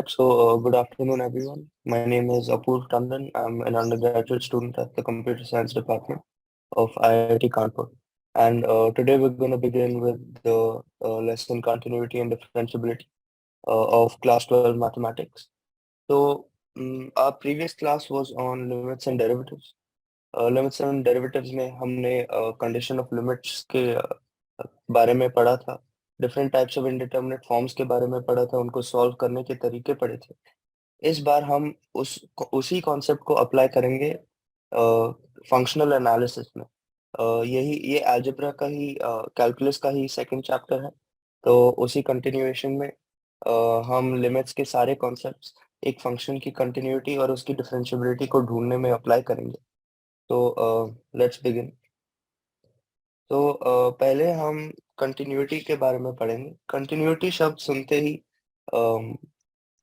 Right, so good afternoon, everyone. My name is Apoorv Tandon. I'm an undergraduate student at the Computer Science Department of IIT Kanpur. And today we're going to begin with the lesson Continuity and Differentiability of Class 12 Mathematics. So, our previous class was on limits and derivatives. Limits and derivatives में हमने condition of limits के बारे में पढ़ा था, different types of indeterminate forms के बारे में पढ़ा था, उनको सॉल्व करने के तरीके पढ़े थे। इस बार हम उसी कॉन्सेप्ट को अप्लाई करेंगे फंक्शनल एनालिसिस में। ये अलजेब्रा का ही कैलकुलस का ही सेकंड चैप्टर है, तो उसी कंटिन्यूएशन में हम लिमिट्स के सारे कॉन्सेप्ट्स एक फंक्शन की कंटिन्यूटी और उसकी डिफरेंशिएबिलिटी को ढूंढने में अप्लाई करेंगे। तो लेट्स बिगिन। तो पहले हम कंटिन्यूटी के बारे में पढ़ेंगे। कंटिन्यूटी शब्द सुनते ही अम,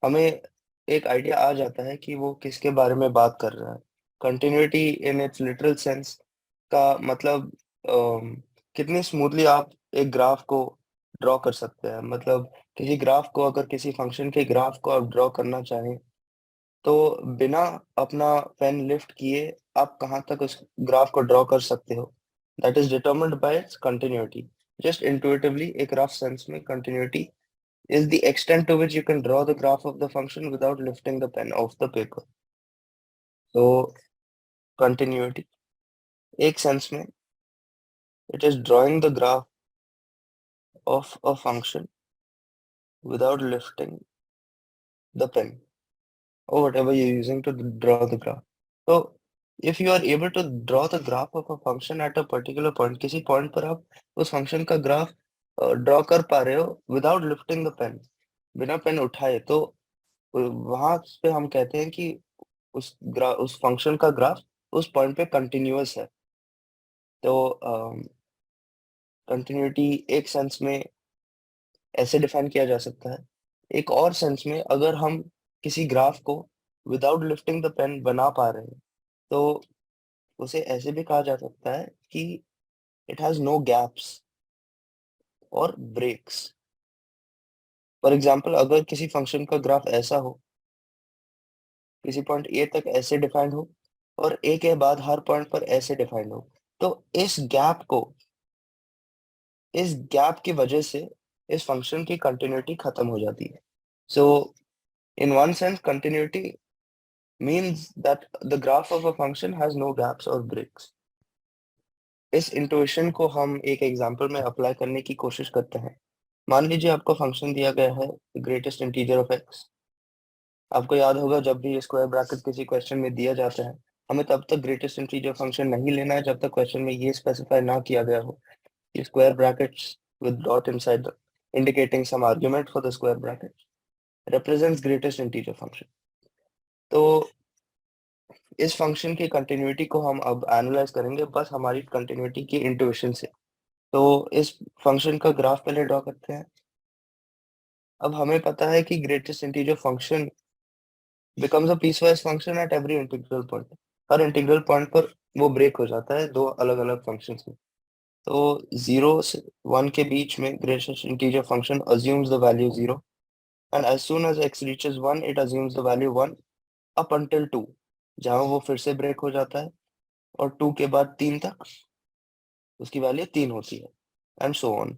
हमें एक आइडिया आ जाता है कि वो किसके बारे में बात कर रहा है। Continuity in its literal sense का मतलब कितनी स्मूथली आप एक ग्राफ को ड्रॉ कर सकते हैं। मतलब किसी ग्राफ को, अगर किसी फंक्शन के ग्राफ को आप ड्रॉ करना चाहें तो बिना अपना पेन लिफ्ट किए आप कहाँ तक उस ग्राफ को ड्रॉ कर सकते हो, that is determined bye it's continuity. Just intuitively एक रफ सेंस में continuity is the extent to which you can draw the graph of the function without lifting the pen off the paper. So continuity एक sense में it is drawing the graph of a function without lifting the pen or whatever you're using to draw the graph. So if you are able to draw the graph of a function at a particular point, किसी point पर आप उस function का graph draw कर पा रहे हो without lifting the pen, बिना पेन उठाए, तो वहां पे हम कहते हैं कि उस फंक्शन का ग्राफ उस पॉइंट पे कंटिन्यूअस है। तो कंटिन्यूटी एक सेंस में ऐसे डिफाइन किया जा सकता है। एक और सेंस में अगर हम किसी ग्राफ को विदाउट लिफ्टिंग द पेन बना पा रहे हैं तो उसे ऐसे भी कहा जा सकता है कि इट हैज नो गैप्स और ब्रेक्स। फॉर एग्जाम्पल, अगर किसी फंक्शन का ग्राफ ऐसा हो, किसी पॉइंट ए तक ऐसे डिफाइंड हो और ए के बाद हर पॉइंट पर ऐसे डिफाइंड हो, तो इस गैप की वजह से इस फंक्शन की कंटिन्यूटी खत्म हो जाती है। So in one sense continuity means that the graph of a function has no gaps और ब्रेक्स। इस इंट्यूशन को हम एक एग्जांपल में अप्लाई करने की कोशिश करते हैं। मान लीजिए आपको फंक्शन दिया गया है ग्रेटेस्ट इंटीजर ऑफ एक्स। आपको याद होगा, जब भी स्क्वायर ब्रैकेट किसी क्वेश्चन में दिया जाता है, हमें तब तक ग्रेटेस्ट इंटीजर फंक्शन नहीं लेना है जब तक क्वेश्चन में ये स्पेसिफाई ना किया गया हो square brackets with dot inside them, indicating some argument for the square bracket, represents greatest integer function. तो इस फंक्शन की कंटिन्यूटी को हम अब एनालाइज करेंगे बस हमारी कंटिन्यूटी की इंट्यूशन से। तो इस फंक्शन का ग्राफ पहले ड्रॉ करते हैं। अब हमें पता है कि greatest integer function becomes a piecewise function at every integral point. Her integral point पर वो ब्रेक हो जाता है दो अलग अलग फंक्शंस में। तो 0 से 1 के बीच में greatest integer function assumes the value 0, and as soon as x reaches 1 it assumes the value 1 up until 2, जहां वो फिर से ब्रेक हो जाता है और 2 के बाद 3 तक उसकी वैल्यू 3 होती है एंड सो ऑन,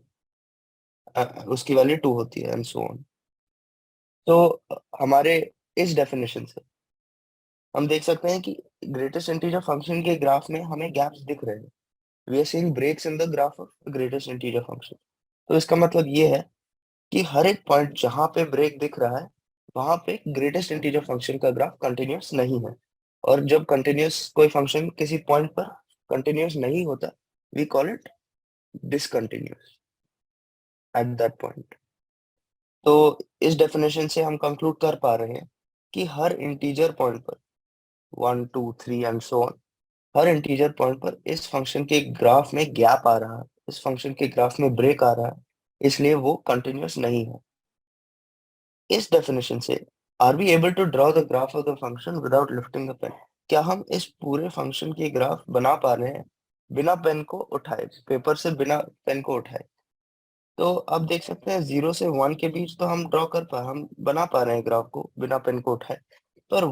उसकी वैल्यू 2 होती है एंड सो ऑन। तो हमारे इस डेफिनेशन से हम देख सकते हैं कि ग्रेटेस्ट इंटीजर फंक्शन के ग्राफ में हमें गैप्स दिख रहे हैं। We are seeing breaks in the graph of greatest integer function. तो इसका मतलब ये है कि हर एक पॉइंट जहां पे ब्रेक दिख रहा है वहां पे ग्रेटेस्ट इंटीजर फंक्शन का ग्राफ कंटिन्यूअस नहीं है। और जब कंटिन्यूअस कोई फंक्शन किसी पॉइंट पर कंटिन्यूअस नहीं होता, we call it discontinuous at that point. तो इस डेफिनेशन से हम कंक्लूड कर पा रहे हैं कि हर इंटीजर पॉइंट पर 1 2 3 and so on, her integer point पर इस फंक्शन के ग्राफ में गैप आ रहा है, इस फंक्शन के ग्राफ में ब्रेक आ रहा है, इसलिए वो कंटिन्यूअस नहीं है। इस डेफिनेशन से are we able to draw the graph of the function without lifting the pen, क्या हम इस पूरे फंक्शन की ग्राफ बना पा रहे हैं बिना पेन को उठाए, पेपर से बिना पेन को उठाए? तो अब देख सकते हैं 0 से 1 के बीच तो हम बना पा रहे हैं ग्राफ को बिना पेन को उठाए, पर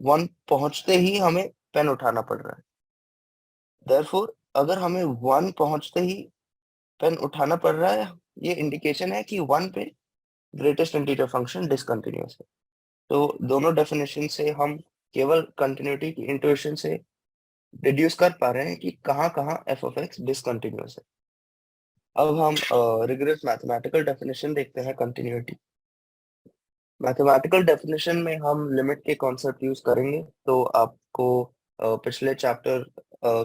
1 पहुंचते ही हमें पेन उठाना पड़ रहा है। देयरफॉर अगर हमें 1 पहुंचते ही पेन उठाना पड़ रहा है, ये इंडिकेशन है कि 1 पे ग्रेटेस्ट इंटीजर फंक्शन डिसकंटिन्यूअस है। तो दोनों डेफिनेशन से हम केवल कंटिन्यूटी की इंट्यूशन से डिड्यूस कर पा रहे हैं कि कहाँ कहाँ एफ ऑफ एक्स डिसकंटिन्यूअस है। अब हम रिगरस मैथमेटिकल डेफिनेशन देखते हैं कंटिन्यूटी। मैथमेटिकल डेफिनेशन में हम लिमिट के कॉन्सेप्ट यूज करेंगे, तो आपको पिछले चैप्टर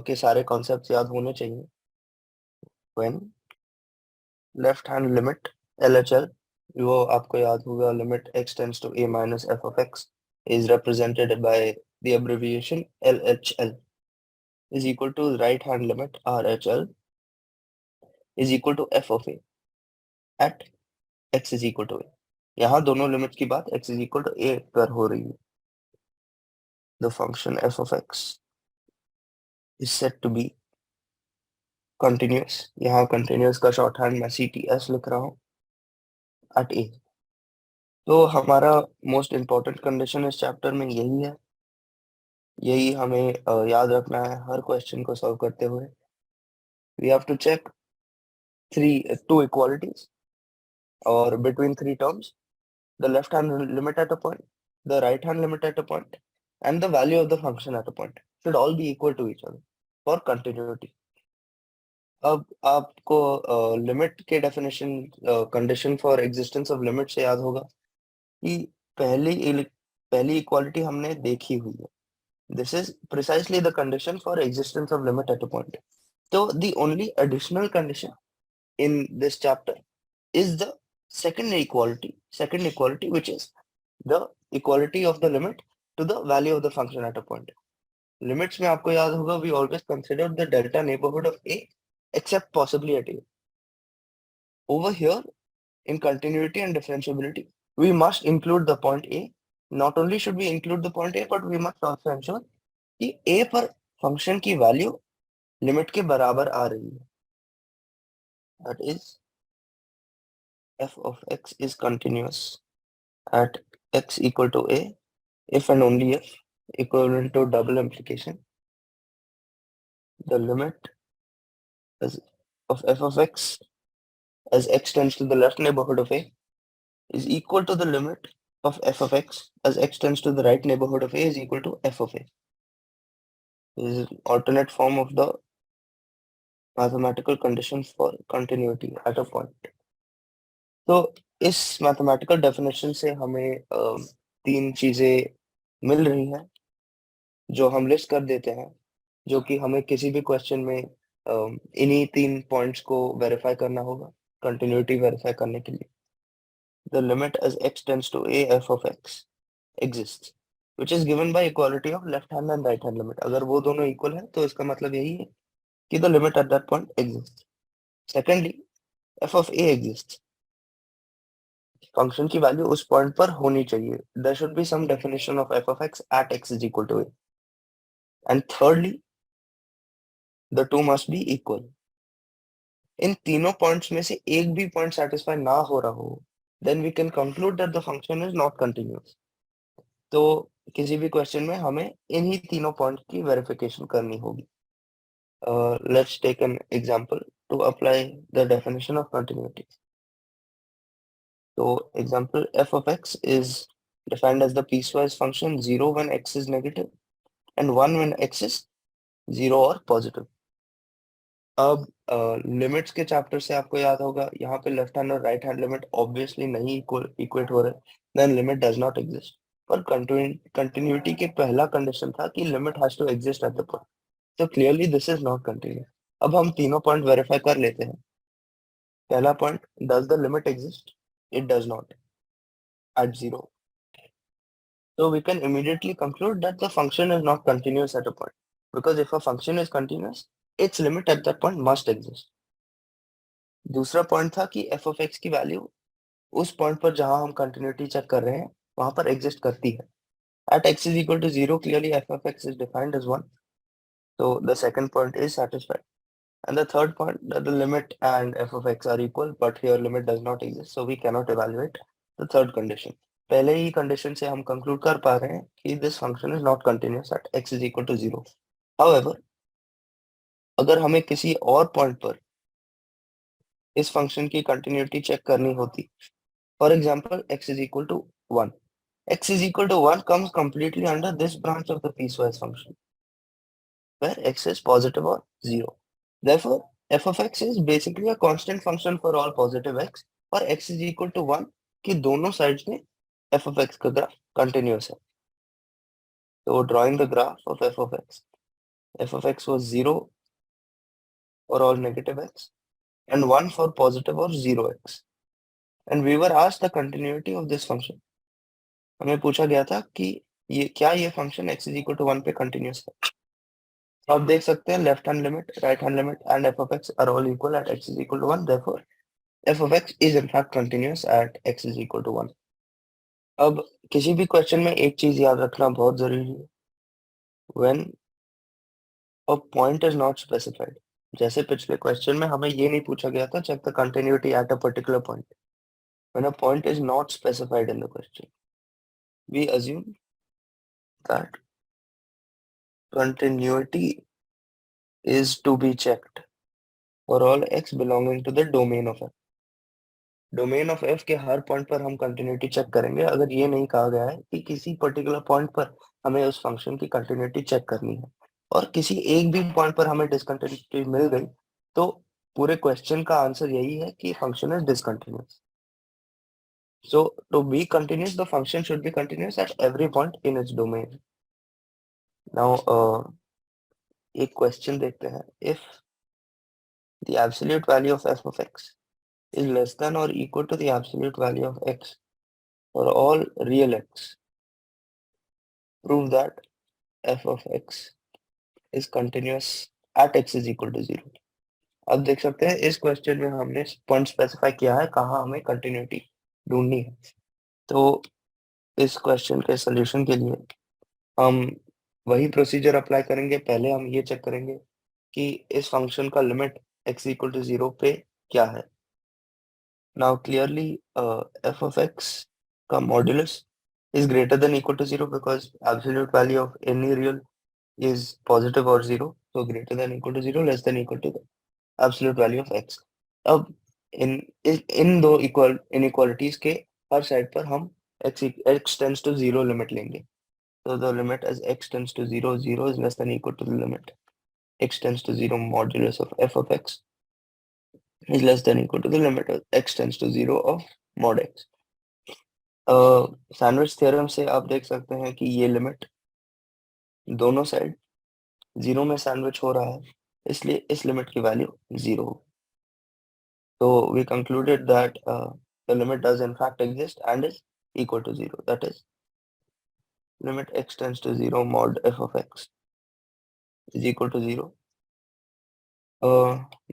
के सारे कॉन्सेप्ट याद होने चाहिए। When left hand limit LHL, वो आपको याद होगा, limit x tends to a minus f of x is represented by the abbreviation LHL is equal to right hand limit RHL is equal to f of a at x is equal to a। यहाँ दोनों limit की बात x is equal to a पर हो रही है। The function f of x is said to be continuous। यहाँ continuous का शॉर्ट हैंड मैं CTS लिख रहा हूँ at a। तो हमारा मोस्ट इम्पोर्टेंट कंडीशन इस चैप्टर में यही है, यही हमें याद रखना है हर क्वेश्चन को सॉल्व करते हुए। We have to check two equalities or between three terms, the left hand limit at a point, the right hand limit at a point, and the value of the function at a point should all be equal to each other for continuity। अब आपको limit के definition, condition for existence of limit से याद होगा कि पहली equality हमने देखी हुई है। This is precisely the condition for existence of limit at a point. तो the only additional condition in this chapter is the second equality, which is the equality of the limit to the value of the function at a point। Limits में आपको याद होगा, we always consider the delta neighborhood of a except possibly at a। Over here in continuity and differentiability, we must include the point a। Not only should we include the point a, but we must also ensure कि a पर function की value limit के बराबर आ रही है। That is f of x is continuous at x equal to a if and only if, equivalent to double implication, the limit of f of x as x tends to the left neighborhood of a is equal to the limit of f of x as x tends to the right neighborhood of a is equal to f of a। This is an alternate form of the mathematical condition for continuity at a point। तो इस mathematical definition से हमें तीन चीजें मिल रही हैं जो हम लिस्ट कर देते हैं, जो कि हमें किसी भी क्वेश्चन में इन्हीं तीन पॉइंट्स को वेरीफाई करना होगा कंटिन्यूटी वेरीफाई करने के लिए। The limit as x tends to a f of x exists which is given by equality of left hand and right hand limit। अगर वो दोनों इक्वल है तो इसका मतलब यही है कि the limit at that point exists। Secondly f of a exists, function की वैल्यू उस पॉइंट पर होनी चाहिए। There should be some definition of f of x at x is equal to a। And thirdly the two must be equal। इन तीनों points में से एक भी पॉइंट सेटिस्फाई ना हो रहा हो, then we can conclude that the function is not continuous. तो किसी भी क्वेश्चन में हमें इन्हीं तीनों पॉइंट की वेरिफिकेशन करनी होगी। Let's take an example to apply the definition of continuity. तो example f of x is defined as the piecewise function 0 when x is negative and 1 when x is 0 or positive। अब limits के chapter से आपको याद होगा, यहाँ पे left hand और राइट हैंड लिमिट ऑब्वियसली नहीं इक्वेट हो रहे, then limit does not exist. पर कंटिन्यूटी के पहला कंडीशन था कि limit has to exist at the point, तो clearly this is not continuous. अब हम तीनों पॉइंट वेरीफाई कर लेते हैं। पहला point, does the limit exist? It does not at 0। So we can immediately conclude that the function is not continuous at a point, because if a function is continuous, its limit at that point must exist। दूसरा point था कि f of x की value उस point पर जहां हम continuity check कर रहे हैं वहां पर एग्जिस्ट करती है। At x is equal to 0, clearly f of x is defined as 1, so the second point is satisfied। And the third point, that the limit and f of x are equal, but here limit does not exist, so we cannot evaluate the third condition. पहले ही condition से हम conclude कर पा रहे हैं कि this function is not continuous at x is equal to 0. However, अगर हमें किसी और point पर इस function की continuity check करनी होती, for example, x is equal to 1. X is equal to 1 comes completely under this branch of the piecewise function, where x is positive or 0. Therefore, f of x is basically a constant function for all positive x, और x is equal to 1 कि दोनों sides में f of x का graph continuous है. So drawing the graph of f of x was 0 for all negative x and 1 for positive or 0 x. And we were asked the continuity of this function. हमें पूछा गया था कि ये function x is equal to 1 पे continuous है. तो आप देख सकते हैं left hand limit, right hand limit and f of x are all equal at x is equal to 1. Therefore, f of x is in fact continuous at x is equal to 1. अब किसी भी question में एक चीज याद रखना बहुत जरूरी है, when a point is not specified. जैसे पिछले क्वेश्चन में हमें ये नहीं पूछा गया था check the continuity at a particular point. When a point is not specified in the question, we assume that continuity is to be checked for all x belonging to the domain of f. Domain of F के हर point पर हम continuity check करेंगे अगर ये नहीं कहा गया है कि किसी पर्टिकुलर पॉइंट पर हमें उस फंक्शन की कंटिन्यूटी चेक करनी है और किसी एक भी पॉइंट पर हमें डिसकंटिन्यूटी मिल गई तो पूरे क्वेश्चन का आंसर यही है कि function is discontinuous. So to be continuous the function should be continuous at every point in its domain. Now एक क्वेश्चन देखते हैं. If the absolute value of f of x is less than or equal to the absolute value of x for all real x, prove that f of x is continuous at x is equal to 0. अब देख सकते हैं इस question में हमने point specify किया है कहाँ हमें कंटिन्यूटी ढूंढनी है. तो इस क्वेश्चन के सॉल्यूशन के लिए हम वही प्रोसीजर अप्लाई करेंगे. पहले हम ये चेक करेंगे कि इस फंक्शन का लिमिट x इक्वल टू 0 पे क्या है. Now clearly f of x का modulus is greater than equal to 0 because absolute value of any real is positive or 0. So greater than equal to 0, less than equal to the absolute value of x. अब इन दो inequalities के हर side पर हम x tends to 0 limit लेंगे. So the limit as x tends to 0, 0 is less than equal to the limit x tends to 0 modulus of f of x is less than equal to the limit of x tends to 0 of mod x. Sandwich theorem से आप देख सकते हैं कि ये limit दोनों side 0 में sandwich हो रहा है, इसलिए इस लिमिट की वैल्यू 0 हो. So we concluded that the limit does in fact exist and is equal to 0. That is, limit x tends to 0 mod f of x is equal to 0.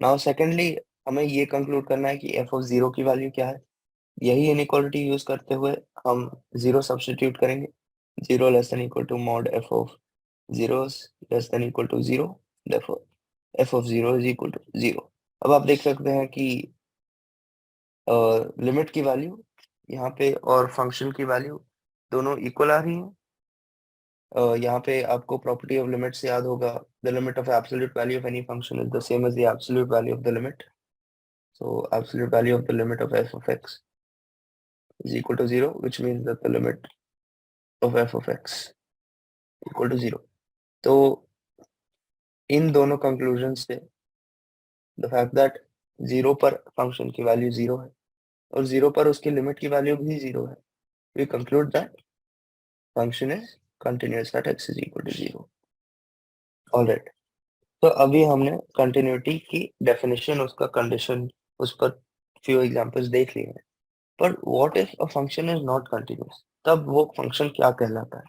Now secondly, हमें ये conclude करना है कि f of 0 की value क्या है. यही inequality use करते हुए हम 0 सब्स्टिट्यूट करेंगे. 0 less than equal to mod f of 0 is less than equal to 0. Therefore, f of 0 is equal to 0. अब आप देख सकते हैं कि लिमिट की वैल्यू यहाँ पे और फंक्शन की वैल्यू दोनों इक्वल आ रही हैं. यहाँ पे आपको प्रॉपर्टी ऑफ लिमिट से याद होगा, the limit of absolute value of any function is the same as the absolute value of the limit. So absolute value of the limit of f of x is equal to 0, which means that the limit of f of x equal to 0. तो इन दोनों conclusion से the fact that 0 पर function की value 0 है और 0 पर उसकी limit की वैल्यू भी 0 है, we conclude that function is continuous at x is equal to 0. Alright, तो अभी हमने कंटिन्यूटी की डेफिनेशन, उसका कंडीशन, उस पर फ्यू एग्जांपल्स देख लिए हैं. पर what if a function is not continuous, तब वो फंक्शन क्या कहलाता है.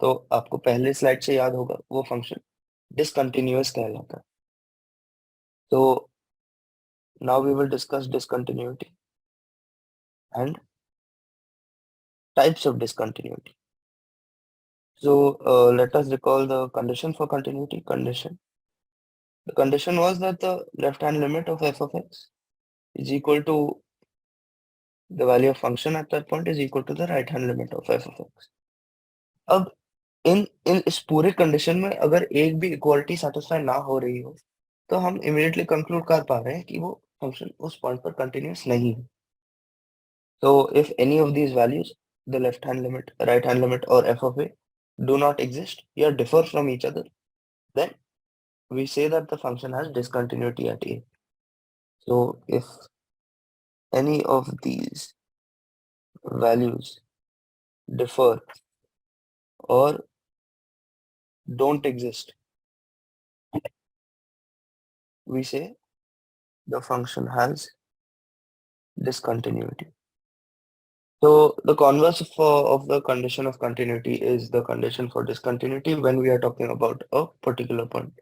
तो आपको पहले स्लाइड से याद होगा वो फंक्शन डिसकंटिन्यूअस कहलाता है. तो now we will discuss discontinuity and types of discontinuity. So let us recall the condition for continuity. Condition The condition was that the left-hand limit of f of x is equal to the value of function at that point is equal to the right-hand limit of f of x. अब इन इन इस पूरे condition में अगर एक भी equality satisfy ना हो रही हो तो हम इमीडिएटली कंक्लूड कर पा रहे हैं कि वो फंक्शन उस पॉइंट पर कंटिन्यूअस नहीं है. So if any of these values, the left hand limit, right hand limit, or f of a do not exist or differ from each other, then we say that the function has discontinuity at a. So if any of these values differ or don't exist, we say the function has discontinuity. So the converse of the condition of continuity is the condition for discontinuity when we are talking about a particular point.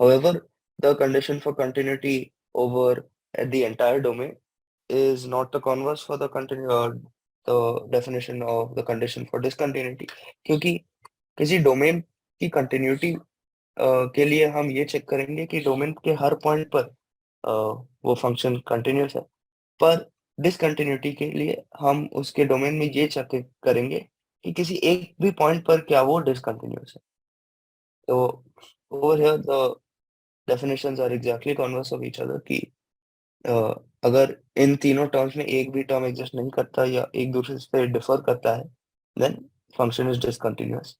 However, the condition for continuity over the entire domain is not the converse for the the definition of the condition for discontinuity. क्योंकि किसी domain की continuity के लिए हम ये check करेंगे कि domain के हर पॉइंट पर वो फंक्शन कंटिन्यूस है, पर डिसकंटिन्यूटी के लिए हम उसके डोमेन में ये चेक करेंगे कि किसी एक भी पॉइंट पर क्या वो डिसकंटिन्यूस है. तो over here the definitions are exactly converse of each other कि अगर इन तीनों टर्म्स में एक भी टर्म एग्जिस्ट नहीं करता या एक दूसरे से डिफर करता है, then function is discontinuous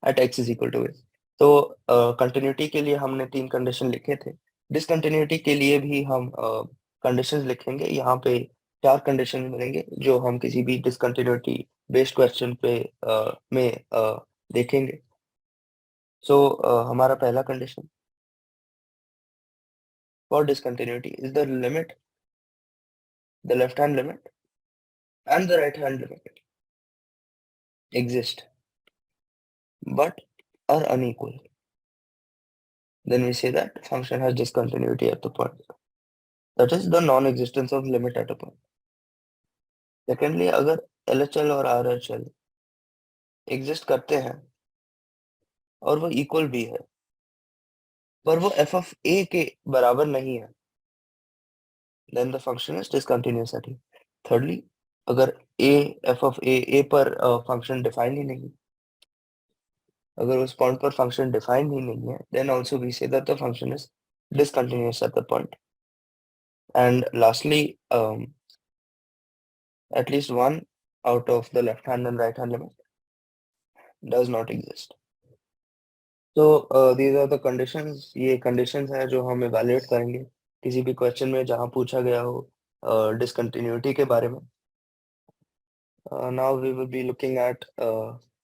at x is equal to a. तो कंटिन्यूटी के लिए हमने तीन कंडीशन लिखे थे. डिसकंटिन्यूटी के लिए भी हम कंडीशंस लिखेंगे. यहाँ पे चार कंडीशन मिलेंगे जो हम किसी भी डिसकंटिन्यूटी बेस्ड क्वेश्चन पे में देखेंगे. सो हमारा पहला condition for discontinuity is the limit, the left hand limit and the right hand limit exist but are unequal. Then we say that function has discontinuity at the point. That is the non-existence of limit at a point. Secondly, अगर LHL और RHL exist करते हैं और वो equal भी है पर वो f of a के बराबर नहीं है, then the function is discontinuous at a. Thirdly, अगर a f of a पर function define ही नहीं, अगर उस पॉइंट पर फंक्शन डिफाइन ही नहीं है, then also we say that the function is discontinuous at the point. And lastly, at least one out of the left hand and right hand limit does not exist. So these are the conditions. ये conditions हैं जो हम evaluate करेंगे किसी भी question में जहाँ पूछा गया हो discontinuity के बारे में. Now we will be looking at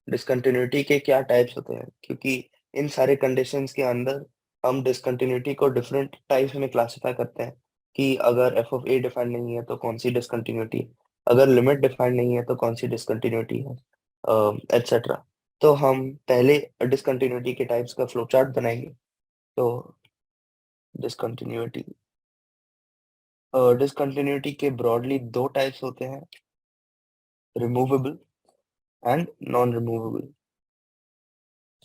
discontinuity के क्या टाइप्स होते हैं, क्योंकि इन सारे कंडीशंस के अंदर हम डिसकंटिन्यूटी को डिफरेंट टाइप्स में क्लासिफाई करते हैं कि अगर f ऑफ a डिफाइंड नहीं है तो कौन सी डिसकंटिन्यूटी, अगर लिमिट डिफाइंड नहीं है तो कौन सी डिसकंटिन्यूटी है, एटसेट्रा. तो हम पहले डिसकंटिन्यूटी के टाइप्स का फ्लो चार्ट बनाएंगे. तो डिसकंटिन्यूटी डिसकंटिन्यूटी के ब्रॉडली दो टाइप्स होते हैं, removable and non-removable.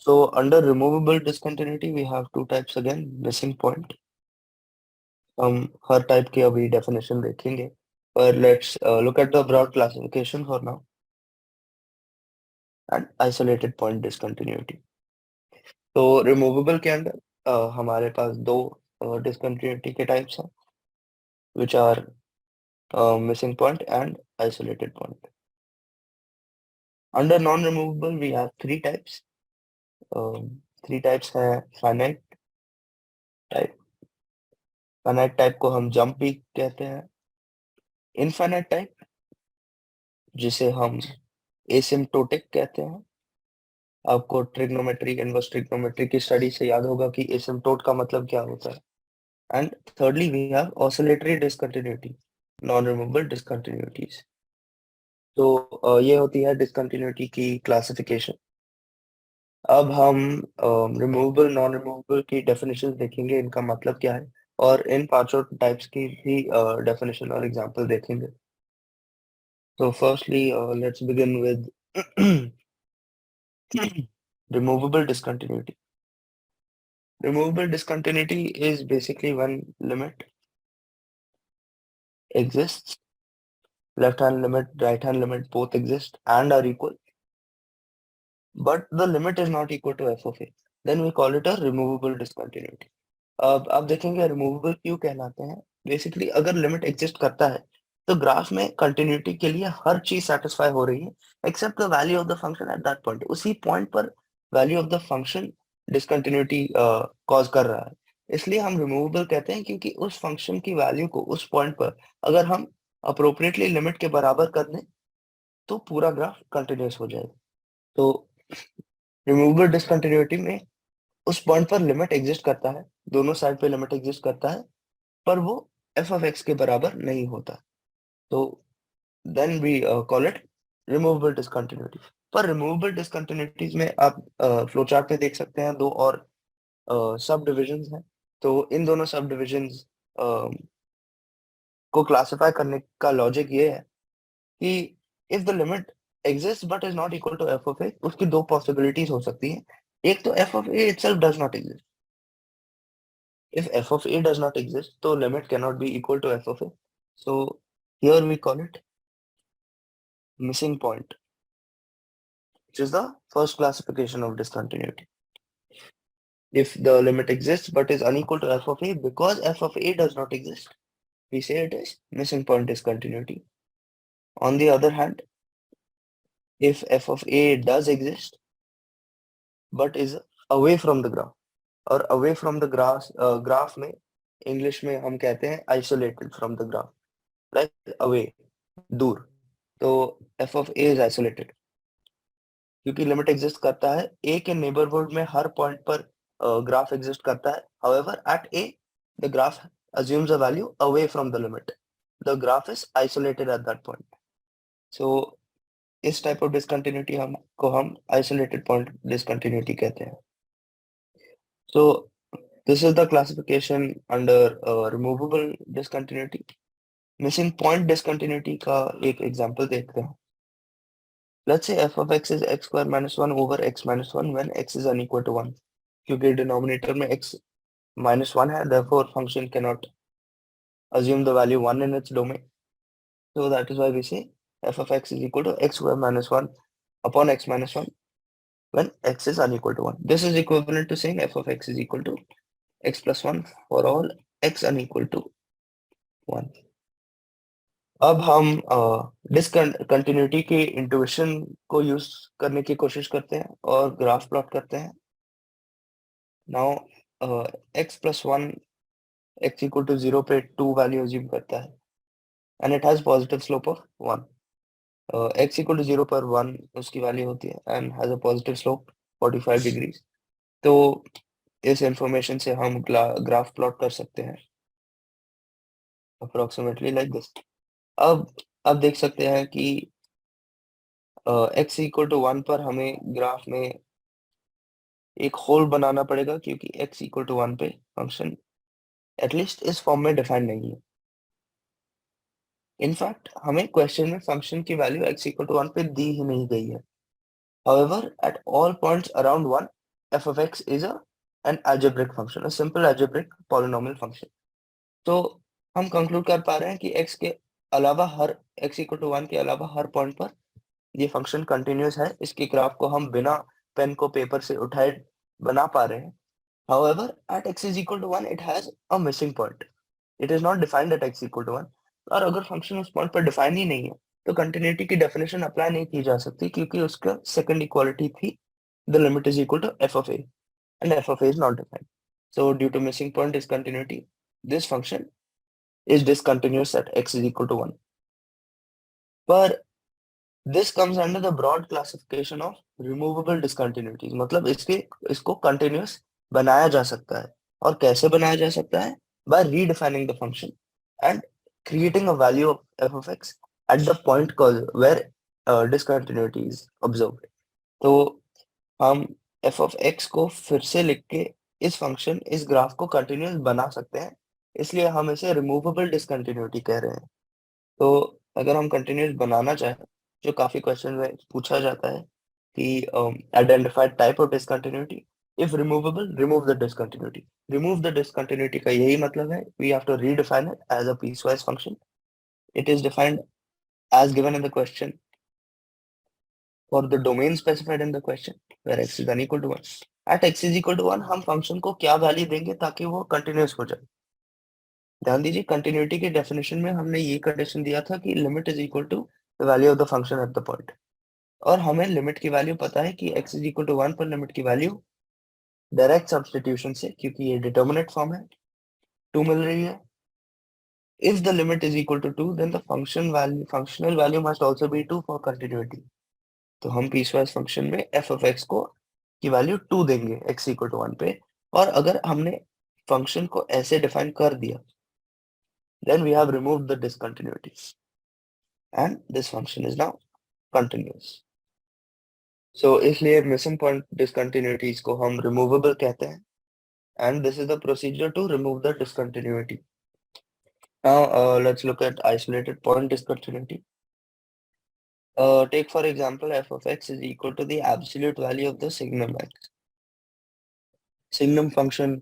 So under removable discontinuity, we have two types again, missing point. हम हर टाइप की अभी डेफिनेशन देखेंगे, पर let's look at the broad classification for now. And isolated point discontinuity. तो removable के अंदर हमारे पास दो discontinuity के types हैं, which are missing point and isolated point. Under non-removable, we have three types. Three types हैं finite type. Finite type को हम jump भी कहते हैं. Infinite type जिसे हम asymptotic कहते हैं. आपको ट्रिग्नोमेट्री, इनवर्स ट्रिग्नोमेट्री की स्टडी से याद होगा कि एसिम्प्टोट का मतलब क्या होता है. And thirdly we have oscillatory discontinuity, non-removable discontinuities. तो ये होती है डिसकंटिन्यूटी की क्लासिफिकेशन. अब हम रिमूवेबल नॉन रिमूवेबल की डेफिनेशन देखेंगे, इनका मतलब क्या है, और इन पांचों टाइप्स की भी डेफिनेशन और एग्जांपल देखेंगे. So firstly, let's begin with removable discontinuity. Removable discontinuity is basically when limit exists, left hand limit, right hand limit both exist and are equal, but the limit is not equal to f of a. Then we call it a removable discontinuity. अब आप देखेंगे removable क्यों कहलाते हैं. Basically अगर limit exist करता है तो ग्राफ में कंटिन्यूटी के लिए हर चीज सेटिस्फाई हो रही है except the value of the function at that point. उसी पॉइंट पर value of the function discontinuity cause कर रहा है. इसलिए हम रिमूवेबल कहते हैं क्योंकि उस फंक्शन की वैल्यू को उस पॉइंट पर अगर हम अप्रोप्रिएटली लिमिट के बराबर कर दें तो पूरा ग्राफ कंटिन्यूस हो जाएगा. तो रिमूवेबल डिसकंटिन्यूटी में उस पॉइंट पर लिमिट एग्जिस्ट करता है, दोनों साइड पे लिमिट एग्जिस्ट करता है, पर वो एफ ऑफ एक्स के बराबर नहीं होता. तो then we call it removable discontinuity. पर रिमूवेबल डिसकंटिन्यूटीज में आप फ्लो चार्ट पे देख सकते हैं दो और सब डिविजन्स हैं. तो इन दोनों सब डिविजन्स को क्लासिफाई करने का लॉजिक ये है कि if the limit exist but is not equal to f of a, उसकी दो पॉसिबिलिटीज हो सकती हैं. एक तो f of a itself does not exist. If f of a does not exist, so limit cannot be equal to f of a. So here we call it missing point, which is the first classification of discontinuity. If the limit exists but is unequal to f of a because f of a does not exist, we say it is missing point discontinuity. On the other hand, if f of a does exist but is away from the graph, और away from the graph में English में हम कहते हैं isolated from the graph, like away, दूर. तो f of a is isolated क्योंकि limit exist करता है a के नेबरहुड में हर पॉइंट पर ग्राफ एग्जिस्ट करता है. however at a the graph assumes a value away from the limit. the graph is isolated at that point. so इस type of discontinuity हम आइसोलेटेड पॉइंट डिसकंटिन्यूटी कहते हैं. so this is the classification under removable discontinuity. missing point discontinuity का एक example देखते हैं. Let's say f of x is x square minus 1 over x minus 1 when x is unequal to 1. क्योंकि denominator में x minus 1 है, therefore function cannot assume the value 1 in its domain. So that is why we say f of x is equal to x square minus 1 upon x minus 1 when x is unequal to 1. This is equivalent to saying f of x is equal to x plus 1 for all x unequal to 1. अब हम discontinuity के intuition को use करने की कोशिश करते हैं और ग्राफ प्लॉट करते हैं. Now x plus 1 x equal to 0 पे 2 वैल्यू अज्यूम करता है and it has positive slope of 1. x equal to 0 पर 1 उसकी वैल्यू होती है and has a positive slope 45 degrees. तो इस इंफॉर्मेशन से हम ग्राफ प्लॉट कर सकते हैं अप्रोक्सीमेटली लाइक दिस. अब देख सकते हैं कि x equal to 1 पर हमें ग्राफ में एक होल बनाना पड़ेगा क्योंकि x equal to 1 पे फंक्शन एटलीस्ट इस फॉर्म में डिफाइंड नहीं है. इनफैक्ट हमें क्वेश्चन में फंक्शन की वैल्यू x equal to 1 पे दी ही नहीं गई है. However, at all points around 1, f of x is an algebraic function, a simple algebraic polynomial function. तो हम कंक्लूड कर पा रहे हैं कि x के अलावा हर x equal to 1 के अलावा हर पॉइंट पर ये फंक्शन कंटिन्यूस है. इसके ग्राफ को हम बिना पेन को पेपर से उठाए बना पा रहे हैं. However, at x is equal to 1, it has a missing point. It is not defined at x equal to 1. और अगर फंक्शन उस पॉइंट पर डिफाइन ही नहीं है तो कंटिन्यूटी की डेफिनेशन अप्लाई नहीं की जा सकती क्योंकि उसका सेकंड इक्वालिटी थी the limit is equal to f of a and f of a is not defined. So due to missing point discontinuity, this function is discontinuous at x is equal to 1. पर this comes under the broad classification of removable discontinuities. मतलब इसको continuous बनाया जा सकता है. और कैसे बनाया जा सकता है? By redefining the function and creating a value of f of x at the point where discontinuity is observed. तो हम f of x को फिर से लिख के इस फंक्शन इस ग्राफ को कंटिन्यूस बना सकते हैं, इसलिए हम इसे रिमूवेबल डिसकंटिन्यूटी कह रहे हैं. तो अगर हम कंटिन्यूस बनाना चाहें, जो काफी क्वेश्चन में पूछा जाता है कि identified type of discontinuity, If removable, remove the discontinuity. Remove the discontinuity का यही मतलब है, we have to redefine it as a piecewise function. It is defined as given in the question for the domain specified in the question where x is unequal to 1. At x is equal to 1 हम function को क्या value देंगे ताकि वो continuous हो जाए. ध्यान दीजिए, कंटिन्यूटी के डेफिनेशन में हमने ये कंडीशन दिया था कि limit is equal to the value of the function at the point, और हमें लिमिट की वैल्यू पता है कि x इज इक्वल टू 1 पर लिमिट की वैल्यू डायरेक्ट सब्स्टिट्यूशन से, क्योंकि ये डिटर्मिनेट फॉर्म है, 2 मिल रही है. If the limit is equal to 2, then the functional value must also be 2 for continuity. तो हम पीसवाइज फंक्शन में f of x को की वैल्यू 2 देंगे x इक्वल टू 1 पे, और अगर हमने फंक्शन को ऐसे डिफाइन कर दिया, then we have removed the discontinuity and this function is now continuous. So इसलिए missing point discontinuities को हम removable कहते हैं, and this is the procedure to remove the discontinuity. Now let's look at isolated point discontinuity. Take for example f of x is equal to the absolute value of the signum x. Signum function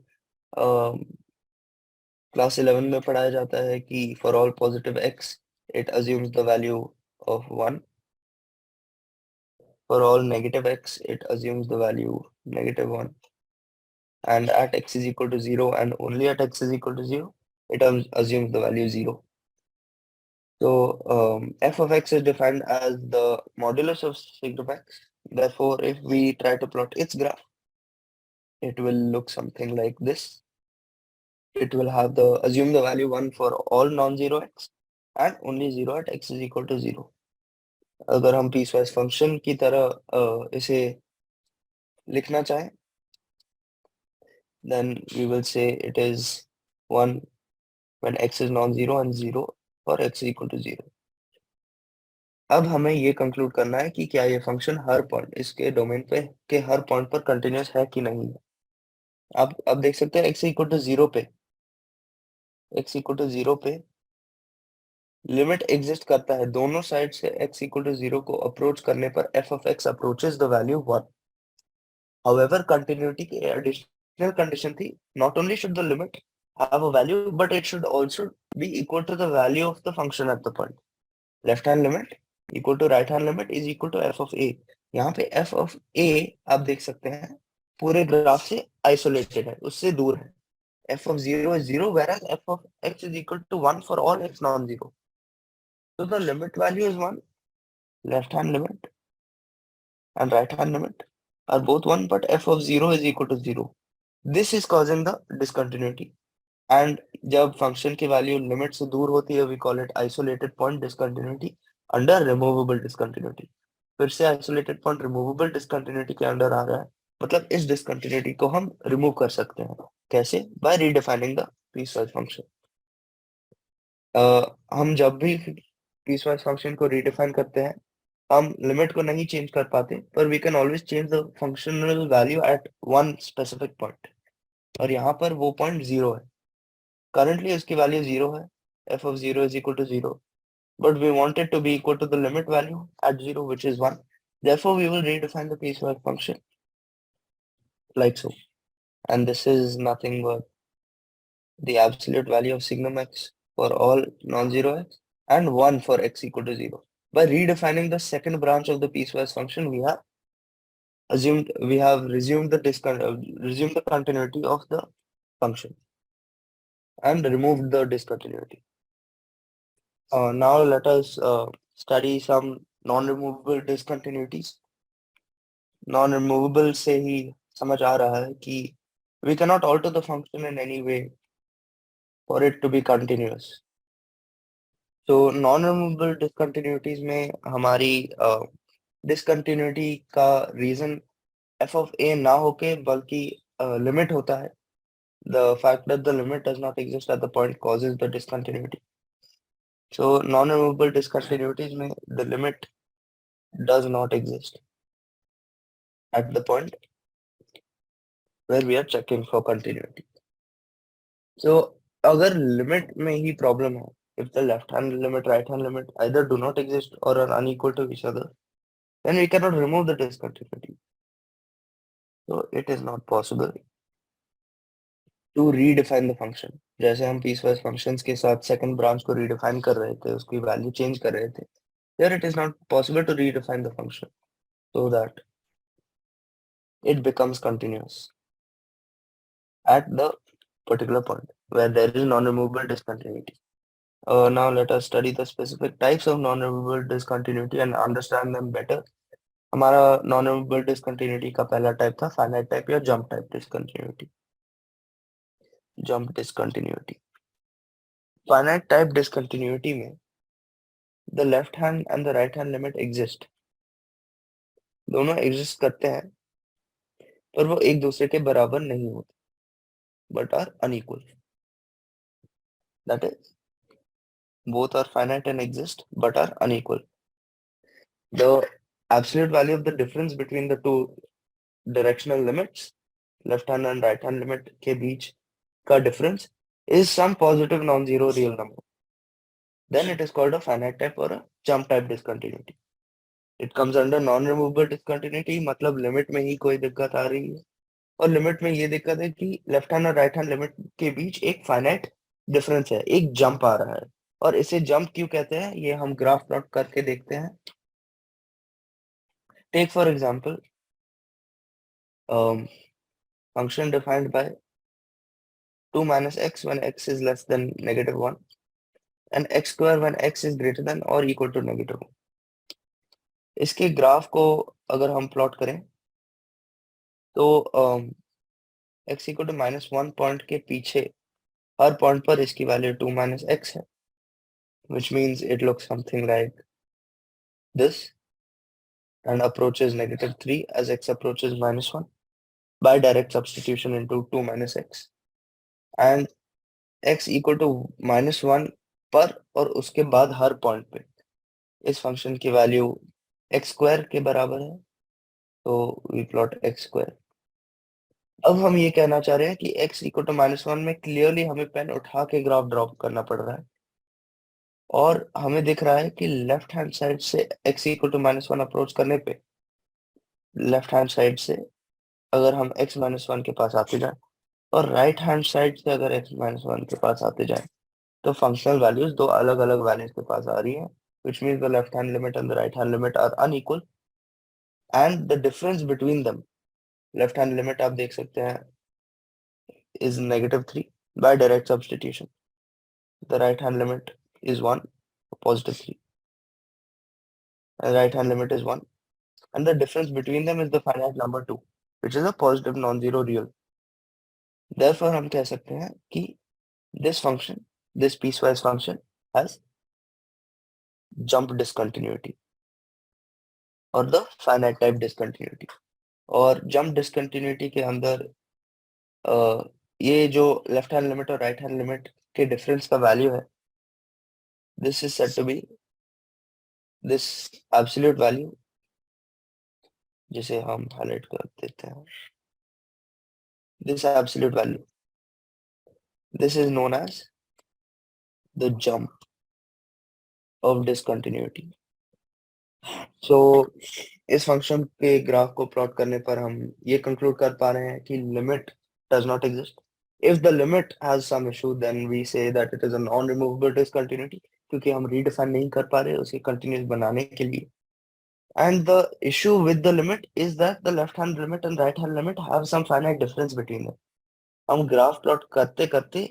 class 11 में पढ़ाया जाता है कि for all positive x it assumes the value of 1. For all negative x it assumes the value -1. And at x is equal to 0 and only at x is equal to 0 it assumes the value 0. So f of x is defined as the modulus of signum x. Therefore, if we try to plot its graph, it will look something like this. It will have assume the value 1 for all non-zero x and only 0 at x is equal to 0. अगर हम piecewise function की तरह इसे लिखना चाहें, then we will say it is 1 when x is non-zero and 0 for x is equal to 0. अब हमें ये कंक्लूड करना है कि क्या ये फंक्शन हर पॉइंट इसके डोमेन पे के हर पॉइंट पर कंटिन्यूअस है कि नहीं है. आप अब देख सकते हैं x इक्वल टू 0 पे, x इक्वल टू 0 पे लिमिट एग्जिस्ट करता है. दोनों साइड से x इक्वल टू 0 को अप्रोच करने पर f of x approaches the value 1. However continuity की एडिशनल कंडीशन थी, not only should the limit have a value but it should also be equal to the value of the function at the point. Left hand limit equal to right hand limit is equal to f of a. यहाँ पे f of a आप देख सकते हैं पूरे graph से isolated है, उससे दूर है. f of 0 is 0 whereas f of x is equal to 1 for all x non-zero. So the limit value is 1. Left hand limit and right hand limit are both 1 but f of 0 is equal to 0. This is causing the discontinuity. And जब function की value limit से दूर होती है, we call it isolated point discontinuity under removable discontinuity. फिर से isolated point removable discontinuity के under आ रहा है, मतलब इस discontinuity को हम रिमूव कर सकते हैं. कैसे? by redefining the piecewise function. हम जब भी piecewise function को redefine करते हैं, हम लिमिट को नहीं चेंज कर पाते, पर we can always change the functional value at one specific point, और यहाँ पर वो पॉइंट 0 है. करंटली उसकी वैल्यू 0 है, f of 0 is equal to 0, but we want it to be equal to the limit value at 0 which is 1. Therefore we will redefine the piecewise function like so, and this is nothing but the absolute value of signum x for all non-zero x and 1 for x equal to 0. By redefining the second branch of the piecewise function, we have resumed the continuity of the function and removed the discontinuity. Now let us study some non-removable discontinuities. Non-removable से ही समझ आ रहा है कि we cannot alter the function in any way for it to be continuous. So non-removable discontinuities में हमारी discontinuity का reason f of a ना होके बल्कि limit होता है. The fact that the limit does not exist at the point causes the discontinuity. So non-removable discontinuities में the limit does not exist at the point where we are checking for continuity. So अगर limit में ही problem है, if the left hand limit, right hand limit either do not exist or are unequal to each other, then we cannot remove the discontinuity. So it is not possible to redefine the function. जैसे हम piecewise functions के साथ second branch को redefine कर रहे थे, उसकी value change कर रहे थे, here it is not possible to redefine the function so that it becomes continuous at the particular point where there is non-removable discontinuity. Now let us study the specific types of non-removable discontinuity and understand them better. हमारा non-removable discontinuity का पहला type था finite type या jump type discontinuity. Jump discontinuity. Finite type discontinuity में the left hand and the right hand limit exist. दोनों exist करते हैं पर वो एक दूसरे के बराबर नहीं होते, but are unequal. That is, both are finite and exist but are unequal. The absolute value of the difference between the two directional limits, left hand and right hand limit के बीच का difference is some positive non-zero real number. Then it is called a finite type or a jump type discontinuity. It comes under non-removable discontinuity, मतलब limit में ही कोई दिक्कत आ रही है और limit में ये दिक्कत है कि लेफ्ट हैंड और राइट हैंड लिमिट के बीच एक फाइनाइट डिफरेंस है, एक जंप आ रहा है और इसे जंप क्यों कहते हैं ये हम ग्राफ प्लॉट करके देखते हैं. Take for example function defined by 2 minus x when x is less than -1 and x square when x is greater than or equal to -1. इसके ग्राफ को अगर हम प्लॉट करें तो x इक्वल टू -1 पॉइंट के पीछे हर पॉइंट पर इसकी वैल्यू 2 minus x है, which means it looks something like this and approaches -3 as x approaches -1 by direct substitution into 2 minus x and x equal to -1 पर और उसके बाद हर पॉइंट पे इस फंक्शन की वैल्यू x स्क्वायर के बराबर है, तो वी प्लॉट x स्क्वायर. अब हम ये कहना चाह रहे हैं कि x इक्वल टू -1 में क्लियरली हमें पेन उठा के ग्राफ ड्रॉप करना पड़ रहा है और हमें दिख रहा है कि लेफ्ट हैंड साइड से x इक्वल टू -1 अप्रोच करने पे लेफ्ट हैंड साइड से अगर हम x -1 के पास आते जाएं और राइट हैंड साइड से अगर x -1 के पास आते जाएं तो फंक्शनल वैल्यूज दो अलग अलग वैल्यूज के पास आ रही है, which means the left hand limit and the right hand limit are unequal and the difference between them, left hand limit आप देख सकते हैं is -3 by direct substitution. The right hand limit is 1, +3, and right hand limit is 1, and the difference between them is the finite number 2, which is a positive non-zero real. Therefore हम कह सकते हैं कि this function, this piecewise function has jump discontinuity or the finite type discontinuity. और jump discontinuity के अंदर ये जो लेफ्ट हैंड लिमिट और राइट हैंड लिमिट के डिफरेंस का वैल्यू है, this is said to be this absolute value, जिसे हम हाईलाइट कर देते हैं, this absolute value, this is known as the jump of discontinuity. So इस फंक्शन के ग्राफ को प्लॉट करने पर हम ये कंक्लूड कर पा रहे हैं कि limit does not exist. If the limit has some issue, then we say that it is a non-removable discontinuity, क्योंकि हम redefine नहीं कर पा रहे उसे continuous बनाने के लिए. And the issue with the limit is that the left hand limit and right hand limit have some finite difference between them. हम ग्राफ प्लॉट करते करते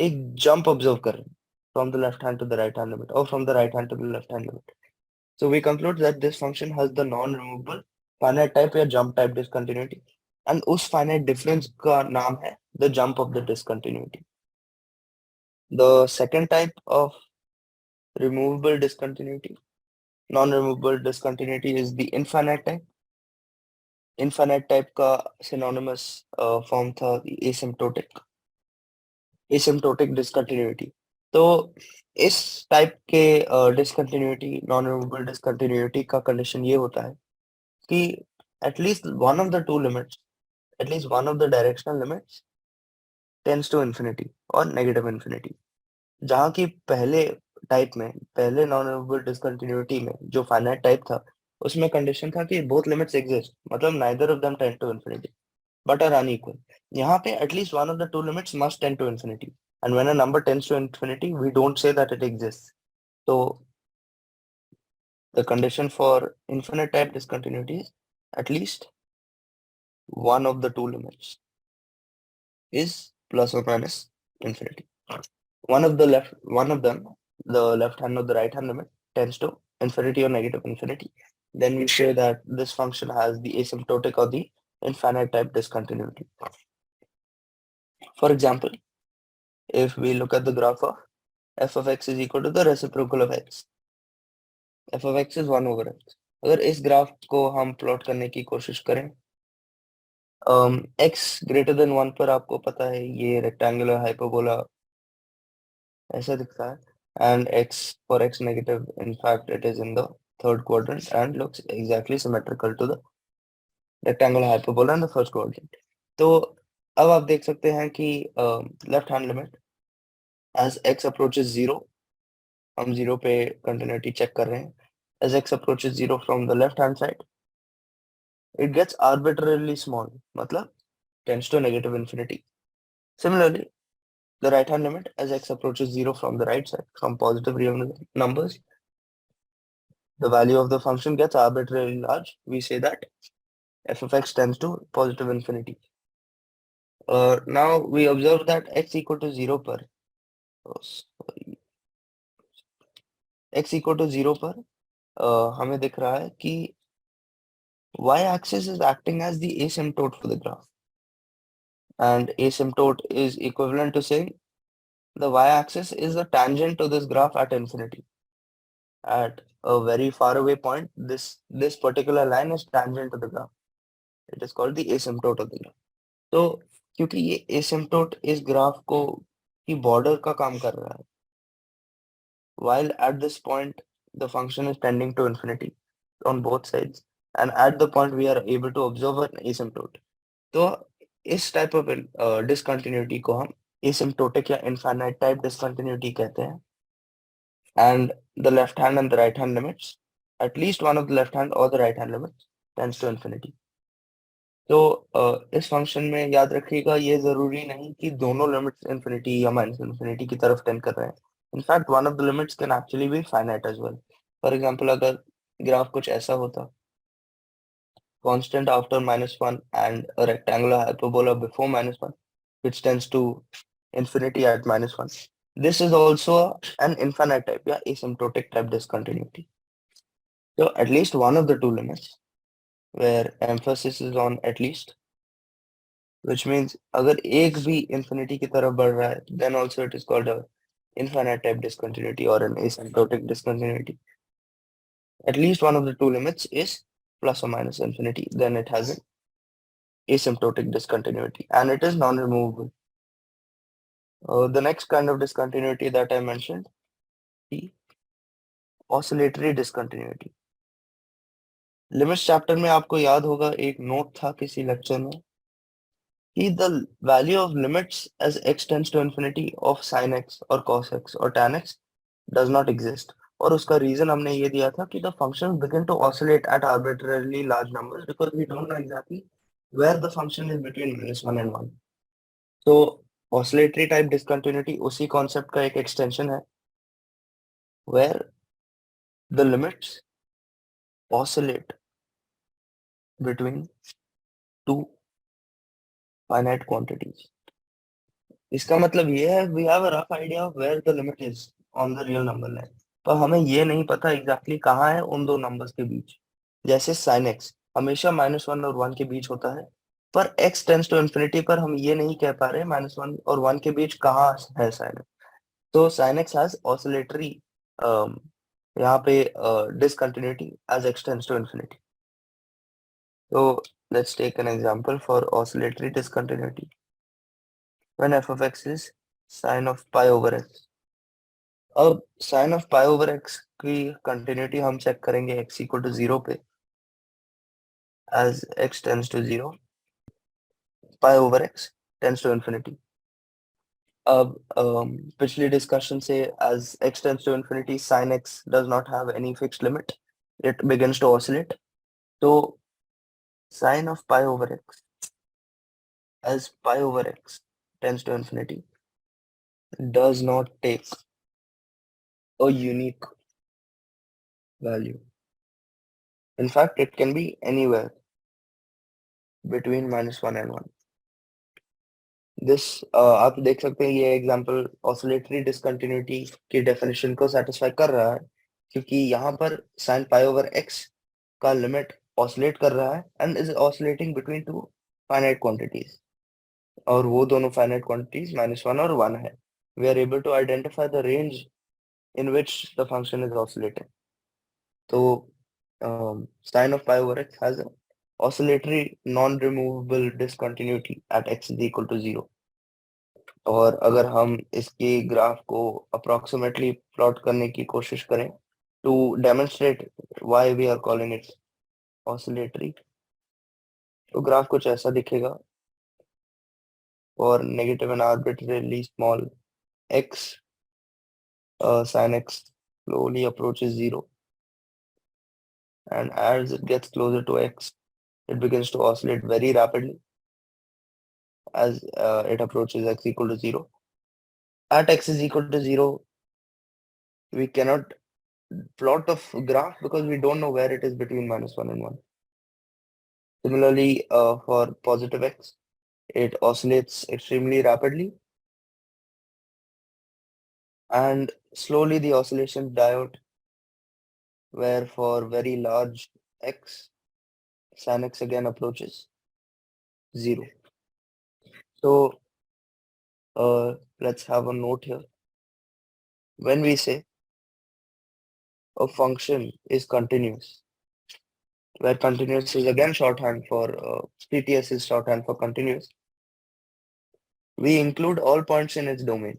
एक जंप ऑब्जर्व कर रहे हैं from the left hand to the right hand limit or from the right hand to the left hand limit. So we conclude that this function has the non-removable finite type या jump type discontinuity. And उस finite difference का नाम है the jump of the discontinuity. The second type of removable discontinuity, non-removable discontinuity, is the infinite type. Infinite type का synonymous form था asymptotic, asymptotic discontinuity. तो इस type के discontinuity, non-removable discontinuity का condition ये होता है कि at least one of the two limits, at least one of the directional limits tends to infinity or negative infinity. जहाँ की पहले टाइप में, पहले नॉन रिमूवेबल डिसकंटिन्यूटी में जो फाइनाइट टाइप था उसमें कंडीशन था कि बोथ लिमिट्स एग्जिस्ट, मतलब neither of them tend to infinity. but are unequal. यहाँ पे at least one of the two limits must tend to infinity. And when a number tends to infinity, we don't say that it exists. So the condition for infinite type discontinuity is at least one of the two limits is plus or minus infinity. One of them, the left hand or the right hand limit, tends to infinity or negative infinity. Then we say that this function has the asymptotic or the infinite type discontinuity. For example, if we look at the graph of f of x is equal to the reciprocal of x, f of x is 1 over x. अगर इस graph को हम plot करने की कोशिश करें, x greater than 1 पर आपको पता है ये रेक्टेंगुलर हाइपरबोला ऐसा दिखता है, and x for x negative, in fact it is in the third quadrant and looks exactly symmetrical to the rectangular hyperbola in the first quadrant. तो अब आप देख सकते हैं कि left hand limit as x approaches 0, हम 0 पे continuity check कर रहे हैं, as x approaches 0 from the left hand side, it gets arbitrarily small, मतलब tends to negative infinity. Similarly, the right hand limit as x approaches 0 from the right side, from positive real numbers, the value of the function gets arbitrarily large. We say that f of x tends to positive infinity. Now we observe that x equal to 0 पर, x equal to 0 पर हमें दिख रहा है कि y-axis is acting as the asymptote for the graph, and asymptote is equivalent to saying the y-axis is a tangent to this graph at infinity. At a very far away point, this particular line is tangent to the graph. It is called the asymptote of the graph. तो क्योंकि ये asymptote इस graph को की border का काम कर रहा है, while at this point the function is tending to infinity on both sides, and at the point we are able to observe an asymptote. तो इस टाइप ऑफ डिसकंटिन्यूटी को हम asymptotic या infinite type discontinuity कहते हैं. And the left hand and the right hand limits, at least one of the left hand or the right hand limits tends to infinity. तो इस function में याद रखिएगा, ये जरूरी नहीं कि दोनों लिमिट्स इंफिनिटी या माइनस इंफिनिटी की तरफ टेंड कर रहे हैं. In fact one of the limits can actually be finite as well. For example, अगर ग्राफ कुछ ऐसा होता, constant after -1 and a rectangular hyperbola before -1, which tends to infinity at -1. This is also an infinite type, yeah, asymptotic type discontinuity. So at least one of the two limits, where emphasis is on at least, which means अगर एक भी infinity की तरफ बढ़ रहा है, then also it is called a infinite type discontinuity or an asymptotic discontinuity. At least one of the two limits is plus or minus infinity, then it has an asymptotic discontinuity, and it is non-removable. The next kind of discontinuity that I mentioned, the oscillatory discontinuity. Limits chapter में आपको याद होगा एक note था किसी lecture में कि the value of limits as x tends to infinity of sin x or cos x or tan x does not exist. और उसका रीजन हमने ये दिया था कि the function begin to oscillate at arbitrarily large numbers because we don't know exactly where the function is between -1 and 1. So oscillatory type discontinuity उसी concept का एक extension है where the limits oscillate between two finite quantities. इसका मतलब ये है we have a rough idea of where the limit is on the real number line, पर हमें ये नहीं पता exactly कहाँ है उन दो numbers के बीच. जैसे sin x हमेशा -1 और 1 के बीच होता है, पर x tends to infinity पर हम ये नहीं कह पा रहे -1 और 1 के बीच कहाँ है sin x. तो sin x has oscillatory यहाँ पे discontinuity as x tends to infinity. So let's take an example for oscillatory discontinuity. When f of x is sin of pi over x. अब sin of pi over x की continuity हम check करेंगे x equal to 0 पे, as x tends to 0, pi over x tends to infinity. अब पिछली discussion से as x tends to infinity, sin x does not have any fixed limit. It begins to oscillate. So sin of pi over x as pi over x tends to infinity does not take a unique value. In fact, it can be anywhere between -1 and 1. This आप देख सकते हैं ये example oscillatory discontinuity की definition को satisfy कर रहा है क्योंकि यहाँ पर sin pi over x का लिमिट ऑसिलेट कर रहा है and is oscillating between two finite quantities और वो दोनों फाइनाइट क्वांटिटीज -1 और 1 है. We are able to identify the range in which the function is oscillating. So sin of pi over x has an oscillatory non-removable discontinuity at x is equal to 0. और अगर हम इसके graph को approximately plot करने की कोशिश करें to demonstrate why we are calling it oscillatory, तो ग्राफ कुछ ऐसा दिखेगा. और negative and arbitrarily small x, sin x slowly approaches 0, and as it gets closer to x it begins to oscillate very rapidly as it approaches x equal to 0. At x is equal to 0 we cannot plot the graph because we don't know where it is between -1 and 1. Similarly, for positive x, it oscillates extremely rapidly and slowly the oscillations die out, where for very large x, sin x again approaches 0. So let's have a note here. When we say a function is continuous, where continuous is again shorthand for CTS is shorthand for continuous, we include all points in its domain.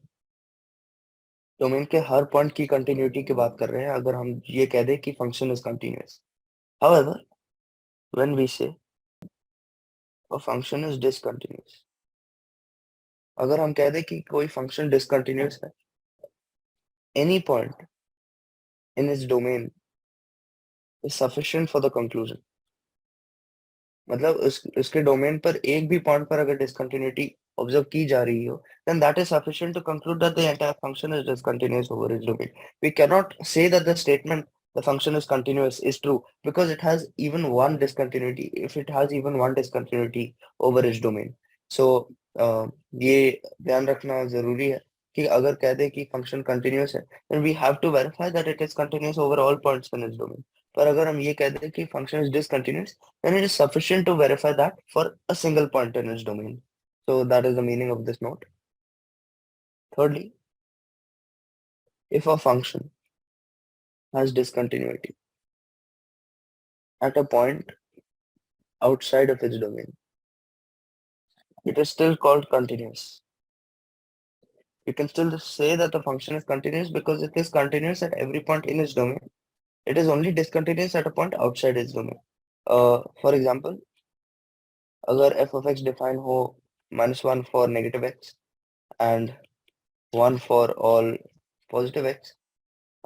Domain के हर point की continuity की बात कर रहे हैं अगर हम ये कह दें कि function is continuous. However, when we say a function is discontinuous, अगर हम कह दें कि कोई फंक्शन डिसकंटिन्यूअस है, any point in its domain is sufficient for the conclusion. मतलब उसके डोमेन पर एक भी पॉइंट पर अगर डिसकंटिन्यूटी ऑब्जर्व की जा रही हो, then that is sufficient to conclude that the entire function is discontinuous over its domain. We cannot say that the statement the function is continuous is true because it has even one discontinuity. If it has even one discontinuity over its domain, so ये ध्यान रखना जरूरी है कि अगर कह दे कि function continuous है, then we have to verify that it is continuous over all points in its domain. पर अगर हम ये कह दें कि function is discontinuous, then it is sufficient to verify that for a single point in its domain. So that is the meaning of this note. Thirdly, if a function has discontinuity at a point outside of its domain, it is still called continuous. You can still say that the function is continuous because it is continuous at every point in its domain. It is only discontinuous at a point outside its domain. For example, अगर f of x define हो -1 for negative x and 1 for all positive x,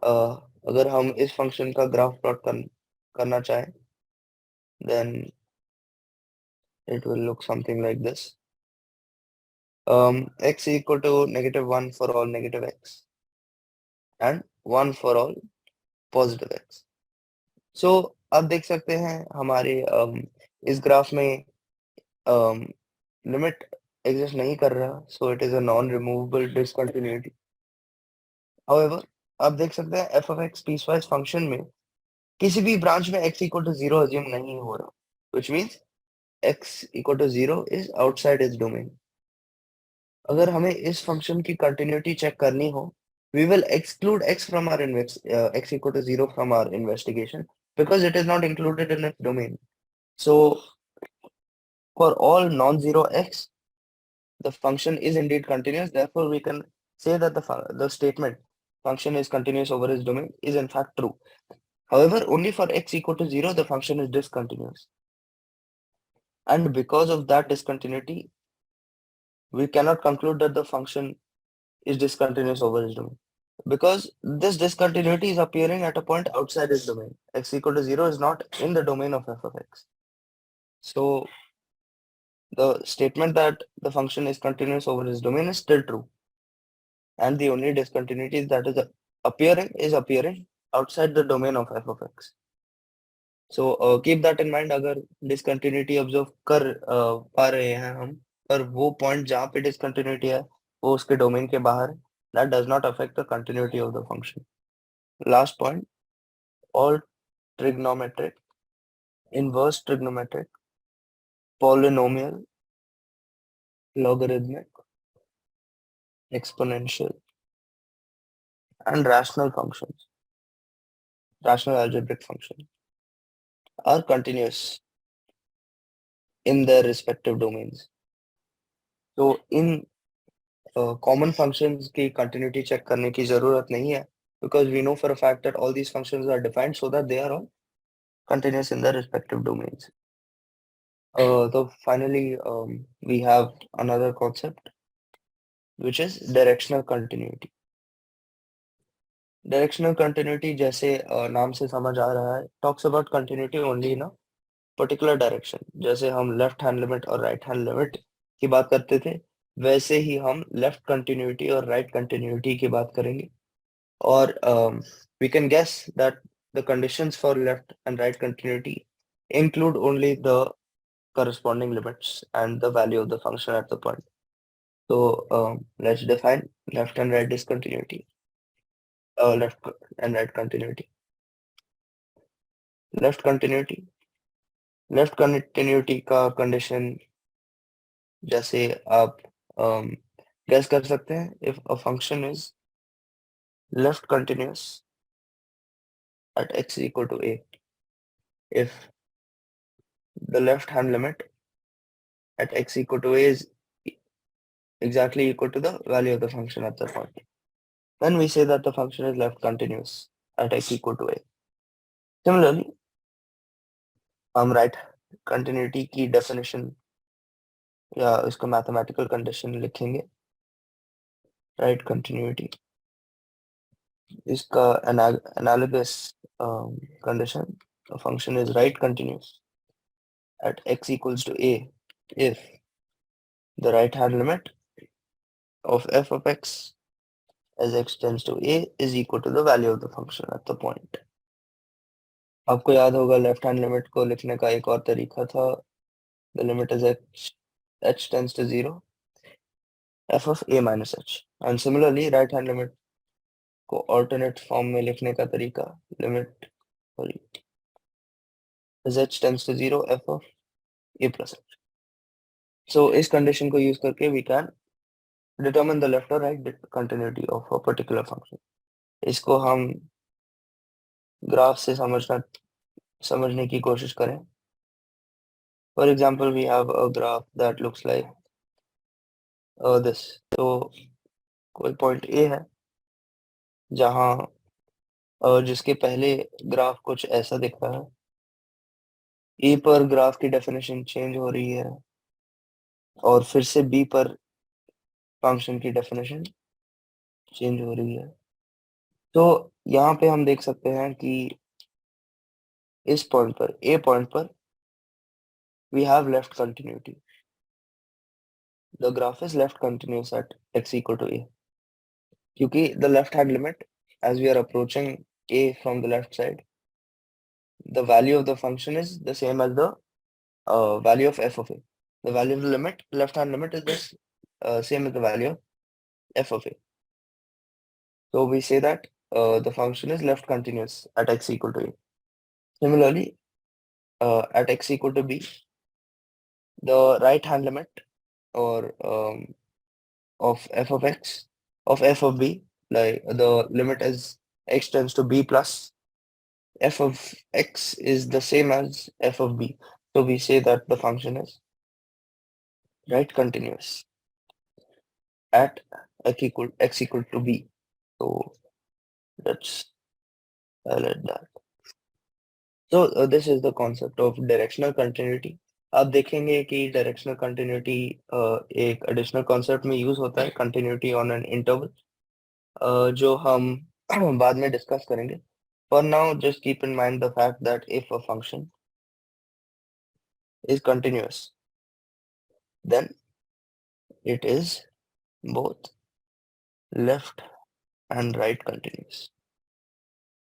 अगर हम इस function का graph plot करना चाहें, then it will look something like this. X equal to -1 for all negative x and 1 for all positive x. So आप देख सकते हैं हमारे इस ग्राफ में लिमिट एग्जिस्ट नहीं कर रहा, so it is a non-removable discontinuity. However, आप देख सकते हैं f of x piecewise function में किसी भी ब्रांच में x equal to 0 assume नहीं हो रहा, which means x equal to 0 is outside its domain. अगर हमें इस फंक्शन की कंटिन्यूटी चेक करनी हो, we will exclude x from our x equal to 0 from our investigation because it is not included in its domain. So for all non-zero x, the function is indeed continuous. Therefore, we can say that the statement function is continuous over its domain is in fact true. However, only for x equal to 0, the function is discontinuous. And because of that discontinuity, we cannot conclude that the function is discontinuous over its domain. Because this discontinuity is appearing at a point outside its domain. X equal to 0 is not in the domain of f of x. So the statement that the function is continuous over its domain is still true, and the only discontinuity that is appearing outside the domain of f of x. So keep that in mind. अगर discontinuity observe कर पा रहे हैं हम, पर वो point जहाँ पे discontinuity है वो उसके domain के बाहर है, that does not affect the continuity of the function. Last point, all trigonometric, inverse trigonometric, polynomial, logarithmic, exponential, and rational functions, rational algebraic functions, are continuous in their respective domains. So in common functions की continuity check करने की जरूरत नहीं है, because we know for a fact that all these functions are defined so that they are all continuous in their respective domains. So finally, we have another concept, which is directional continuity. Directional continuity, जैसे नाम से समझ आ रहा है, talks about continuity only in a particular direction. जैसे हम left hand limit और right hand limit की बात करते थे, वैसे ही हम लेफ्ट कंटिन्यूटी और राइट कंटिन्यूटी की बात करेंगे. Or we can guess that the conditions for left and right continuity include only the corresponding limits and the value of the function at the point. So let's define left and right discontinuity. Left and right continuity. Left continuity का condition जैसे आप guess कर सकते हैं, if a function is left continuous at x equal to a, if the left hand limit at x equal to a is exactly equal to the value of the function at that point, then we say that the function is left continuous at x equal to a. Similarly, हम right continuity की definition या इसका mathematical condition लिखेंगे. Right continuity, इसका analogous condition, a function is right continuous at x equals to a if the right hand limit of f of x as x tends to a is equal to the value of the function at the point. आपको याद होगा left hand limit को लिखने का एक और तरीका था, the limit is h tends to 0 f of a minus h, and similarly right hand limit को alternate form में लिखने का तरीका limit as h tends to 0 f of a plus h. So इस condition को use करके we can determine the left or right continuity of a particular function. इसको हम ग्राफ से समझने की कोशिश करें. For example, we have a graph that looks like this. तो कोई point A है जहाँ जिसके पहले ग्राफ कुछ ऐसा दिख रहा है. A पर ग्राफ की डेफिनेशन चेंज हो रही है और फिर से B पर फंक्शन की डेफिनेशन चेंज हो रही है. तो यहाँ पे हम देख सकते हैं कि इस पॉइंट पर A पॉइंट पर we have left continuity. The graph is left continuous at x equal to a. क्योंकि the left hand limit, as we are approaching a from the left side, the value of the function is the same as the value of f of a. The value of the limit, left hand limit, is the same as the value of f of a. So we say that the function is left continuous at x equal to a. Similarly, at x equal to b, the right hand limit or of f of x of f of b, like the limit is x tends to b plus f of x is the same as f of b. So we say that the function is right continuous at x equal to b. So let's highlight that. So this is the concept of directional continuity. आप देखेंगे कि directional continuity एक additional concept में use होता है, continuity on an interval, जो हम बाद में discuss करेंगे. For now, just keep in mind the fact that if a function is continuous then it is both left and right continuous.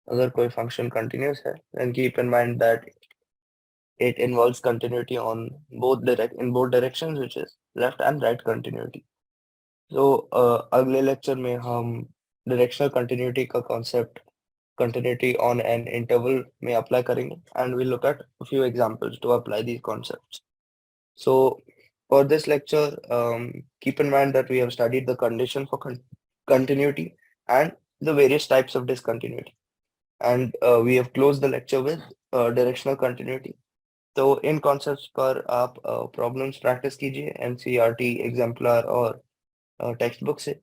अगर कोई function continuous है, then keep in mind that it involves continuity on in both directions, which is left and right continuity. So अगले lecture में हम directional continuity का concept continuity on an interval में apply करेंगे, and we'll look at a few examples to apply these concepts. So for this lecture, keep in mind that we have studied the condition for continuity and the various types of discontinuity. And we have closed the lecture with directional continuity. तो इन concepts पर आप problems practice कीजिए NCERT exemplar और text book से,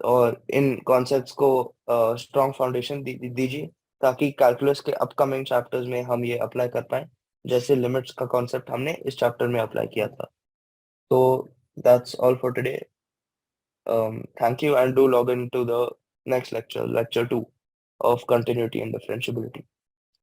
और इन concepts को strong foundation दीजिए ताकि कैलकुलस के अपकमिंग चैप्टर्स में हम ये अप्लाई कर पाए, जैसे लिमिट्स का कॉन्सेप्ट हमने इस चैप्टर में अप्लाई किया था. So that's all for today. Thank you, and do log into the next lecture, lecture 2 of continuity and differentiability.